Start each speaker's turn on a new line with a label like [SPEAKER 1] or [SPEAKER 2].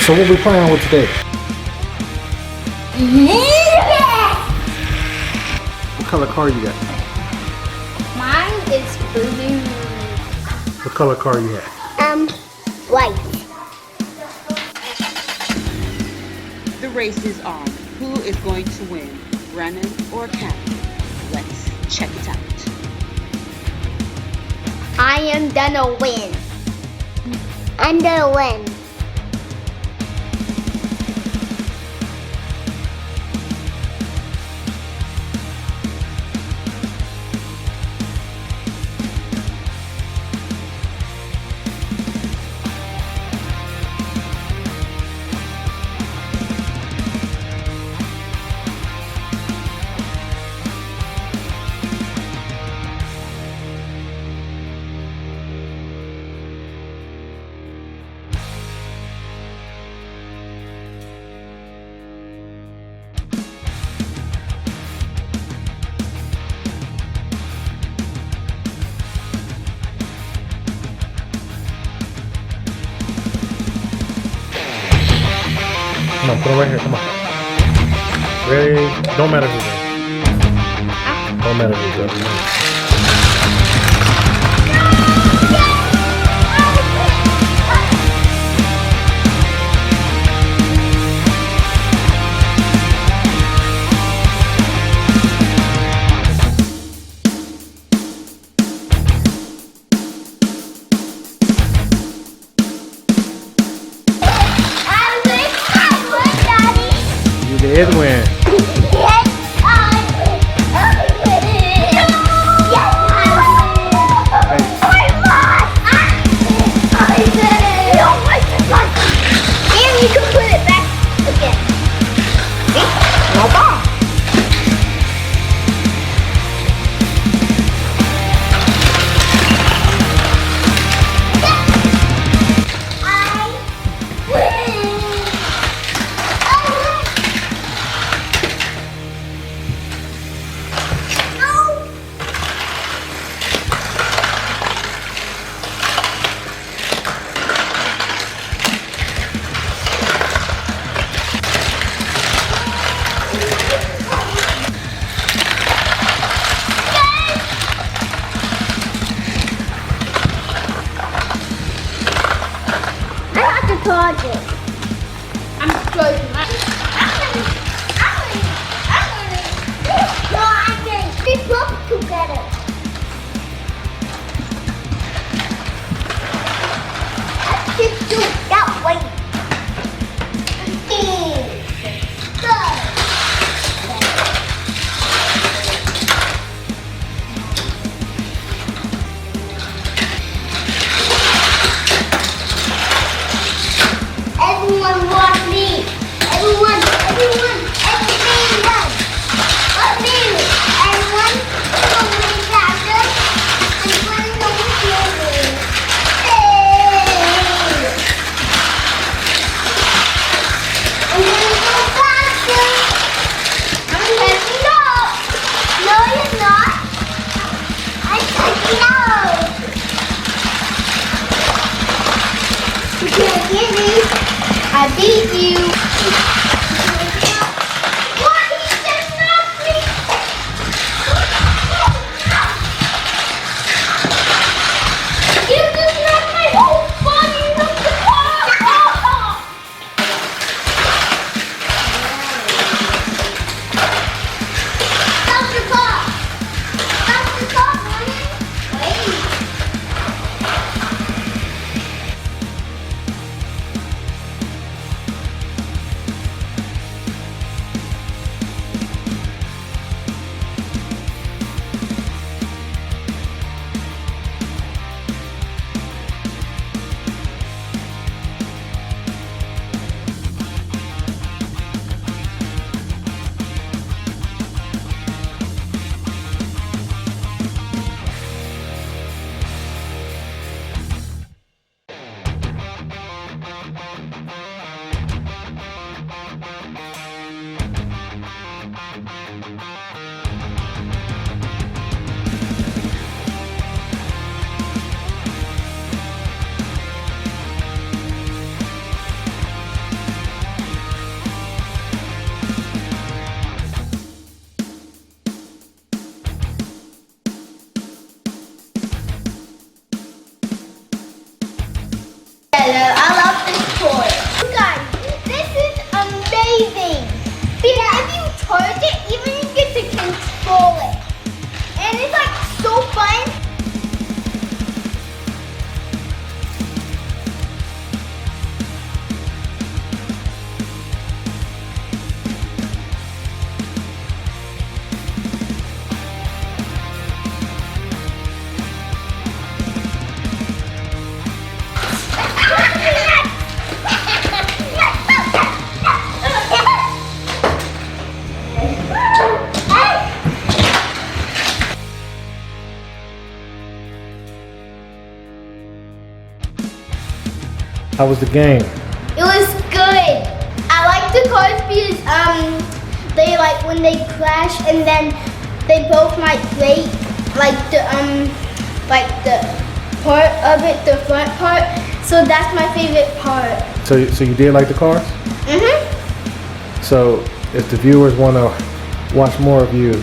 [SPEAKER 1] So what we playing with today? What color car you got?
[SPEAKER 2] Mine is blue.
[SPEAKER 1] What color car you have?
[SPEAKER 2] White.
[SPEAKER 3] The race is on. Who is going to win, Brennen or Cam? Let's check it out.
[SPEAKER 2] I am gonna win. I'm gonna win.
[SPEAKER 1] Come on, put it right here. Come on. Ready? Don't matter who's up. Don't matter who's up. You did win.
[SPEAKER 2] Yes, I win.
[SPEAKER 1] How was the game?
[SPEAKER 2] It was good. I like the cars because they like when they crash and then they both might break like the part of it, the front part. So that's my favorite part.
[SPEAKER 1] So you did like the cars?
[SPEAKER 2] Mhm.
[SPEAKER 1] So if the viewers want to watch more of you,